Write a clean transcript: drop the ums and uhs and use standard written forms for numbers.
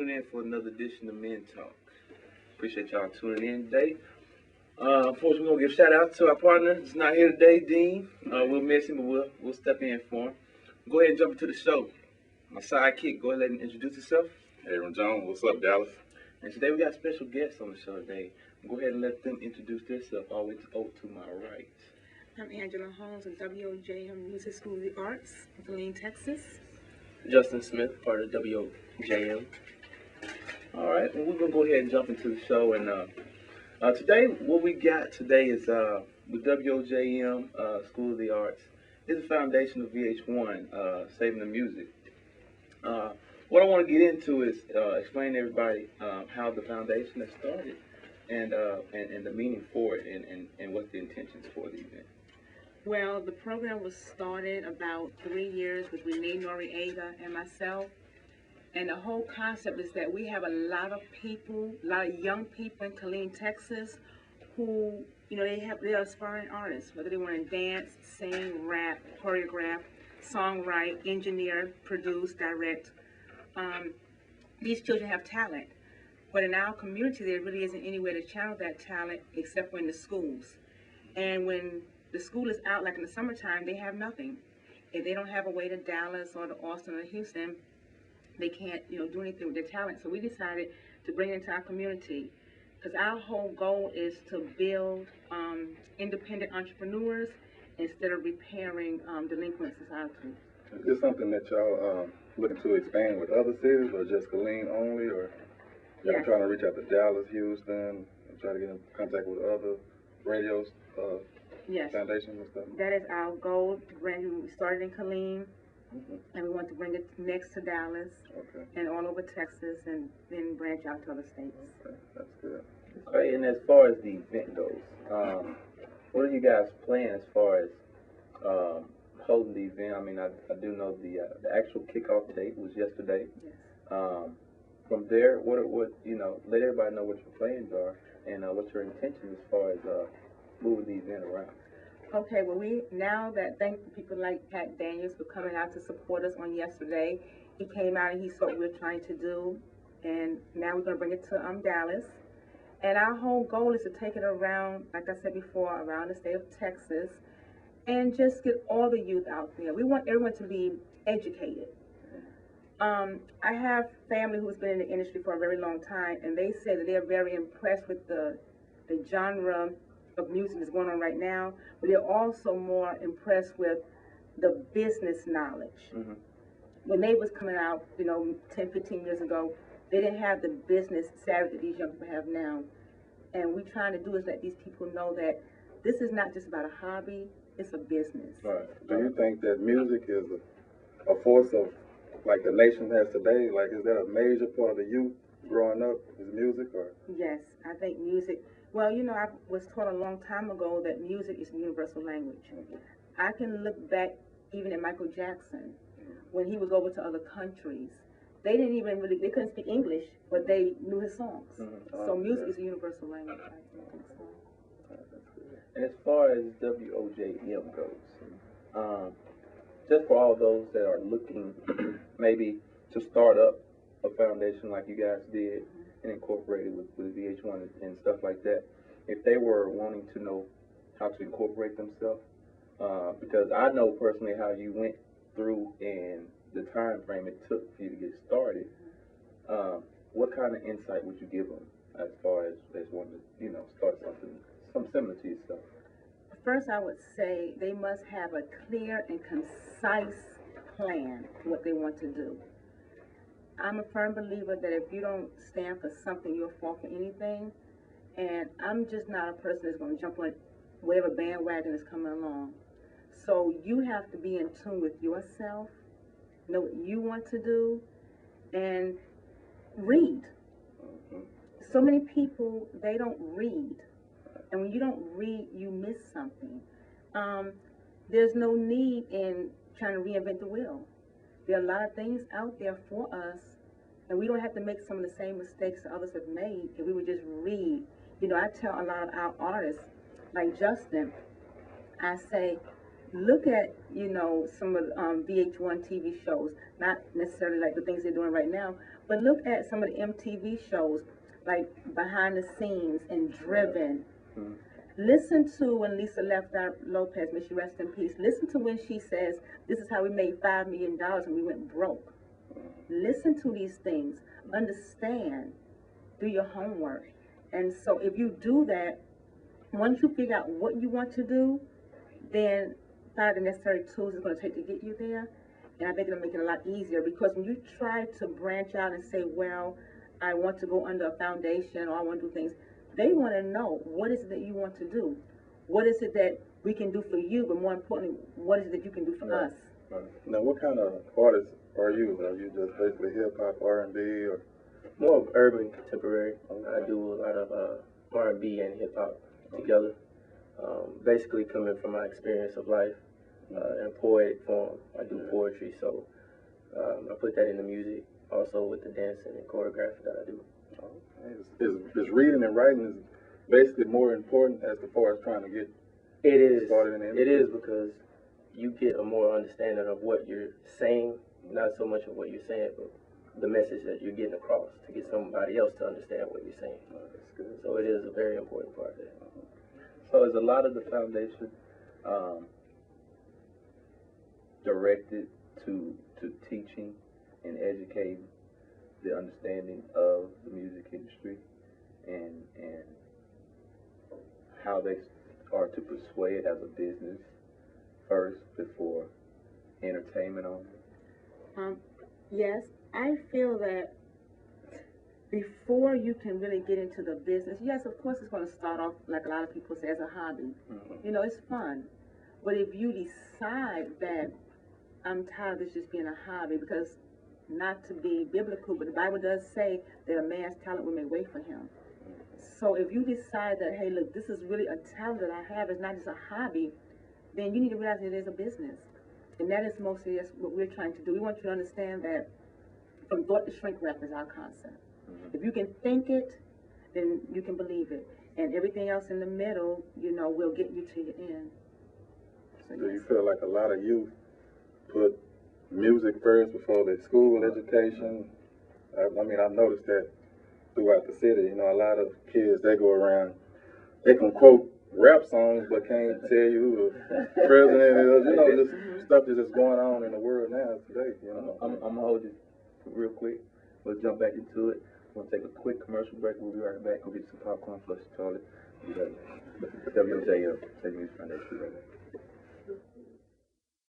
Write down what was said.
tuning in for another edition of Men Talk. Appreciate y'all tuning in today. First, we're going to give shout out to our partner. He's not here today, Dean. We'll miss him, but we'll step in for him. Go ahead and jump into the show. My sidekick, go ahead and introduce yourself. Aaron Jones, what's up, Dallas? And today we got special guests on the show today. Go ahead and let them introduce themselves. Always to my right. I'm Angela Holmes of WJM Music School of the Arts in TALEN, Texas. Justin Smith, part of WJM. All right, well, we're going to go ahead and jump into the show. And today, what we got today is with WJM School of the Arts is the foundation of VH1, Saving the Music. What I want to get into is explain to everybody how the foundation has started and the meaning for it and what the intentions for the event. Well, the program was started about 3 years with Renee Noriega and myself. And the whole concept is that we have a lot of people, a lot of young people in TALEN, Texas, who, they are aspiring artists, whether they want to dance, sing, rap, choreograph, songwrite, engineer, produce, direct. These children have talent. But in our community, there really isn't any way to channel that talent except for in the schools. And when the school is out, like in the summertime, they have nothing. If they don't have a way to Dallas or to Austin or Houston, they can't, do anything with their talent. So we decided to bring it into our community because our whole goal is to build independent entrepreneurs instead of repairing delinquent society. Is this something that y'all looking to expand with other cities or just TALEN only, or y'all Yes. trying to reach out to Dallas, Houston, and try to get in contact with other radios, Yes, foundations and stuff? that is our goal. We started in TALEN, and we want to bring it next to Dallas Okay, and all over Texas, and then branch out to other states. okay, that's good. Okay, and as far as the event goes, what are you guys planning as far as holding the event? I mean, I do know the actual kickoff date was yesterday. Yes. From there, what let everybody know what your plans are and what your intention as far as moving the event around. Okay, well, thank people like Pat Daniels for coming out to support us on yesterday. He came out and he saw what we were trying to do, and now we're going to bring it to Dallas. And our whole goal is to take it around, like I said before, around the state of Texas, and just get all the youth out there. We want everyone to be educated. I have family who's been in the industry for a very long time, and they say that they're very impressed with the genre of music that's going on right now, but they're also more impressed with the business knowledge. Mm-hmm. When they was coming out, 10, 15 years ago, they didn't have the business savvy that these young people have now. And we trying to do is let these people know that this is not just about a hobby, it's a business. Right. Do you think that music is a force of, like the nation has today? Like, is that a major part of the youth growing up, is music, or? Yes, I think music, well, I was taught a long time ago that music is a universal language. I can look back even at Michael Jackson, when he was over to other countries. They couldn't speak English, but they knew his songs. Mm-hmm. So music is a universal language, I think so. And as far as WOJM goes, just for all those that are looking maybe to start up a foundation like you guys did and incorporate it with VH1 and stuff like that, if they were wanting to know how to incorporate themselves, because I know personally how you went through and the time frame it took for you to get started, what kind of insight would you give them as far as wanting to, start something similar to yourself? First, I would say they must have a clear and concise plan for what they want to do. I'm a firm believer that if you don't stand for something, you'll fall for anything. And I'm just not a person that's going to jump on whatever bandwagon is coming along. So you have to be in tune with yourself, know what you want to do, and read. So many people, they don't read. And when you don't read, you miss something. There's no need in trying to reinvent the wheel. There are a lot of things out there for us, and we don't have to make some of the same mistakes that others have made if we would just read. I tell a lot of our artists, like Justin, I say, look at, some of the VH1 TV shows, not necessarily like the things they're doing right now, but look at some of the MTV shows, like Behind the Scenes and Driven. Mm-hmm. Listen to when Lisa left out Lopez, may she rest in peace. Listen to when she says, this is how we made $5 million and we went broke. Listen to these things. Understand. Do your homework. And so if you do that, once you figure out what you want to do, then find the necessary tools it's going to take to get you there. And I think it'll make it a lot easier, because when you try to branch out and say, well, I want to go under a foundation, or I want to do things, they want to know, what is it that you want to do? What is it that we can do for you? But more importantly, what is it that you can do for us? Now, what kind of artist are you? Are you just basically hip-hop, R&B, or? More of urban contemporary. I do a lot of R&B and hip hop together. Basically coming from my experience of life in poetic form. I do poetry, so I put that in the music. Also with the dancing and choreography that I do. Is reading and writing is basically more important as far as trying to get started in the industry? It is, because you get a more understanding of what you're saying, not so much of what you're saying, but the message that you're getting across to get somebody else to understand what you're saying. That's good. So it is a very important part of that. So is a lot of the foundation directed to teaching and educating the understanding of the music industry and how they are to pursue it as a business first before entertainment only? Yes, I feel that before you can really get into the business, yes, of course it's going to start off, like a lot of people say, as a hobby. Mm-hmm. It's fun. But if you decide that I'm tired of this just being a hobby, because not to be biblical, but the Bible does say that a man's talent will make way for him. So if you decide that, hey, look, this is really a talent that I have, it's not just a hobby, then you need to realize it is a business. And that is mostly what we're trying to do. We want you to understand that from thought to shrink wrap is our concept. If you can think it, then you can believe it. And everything else in the middle, will get you to your end. So, Do you feel like a lot of youth put music first before their school education? I mean, I've noticed that throughout the city. A lot of kids, they go around, they can quote rap songs, but can't tell you who the president is. Just stuff that's just going on in the world now today. I'm gonna hold you real quick. We'll jump back into it. We'll take a quick commercial break. We'll be right back. We'll get some popcorn, flush the toilet. We got WJM, Music Foundation. Right back.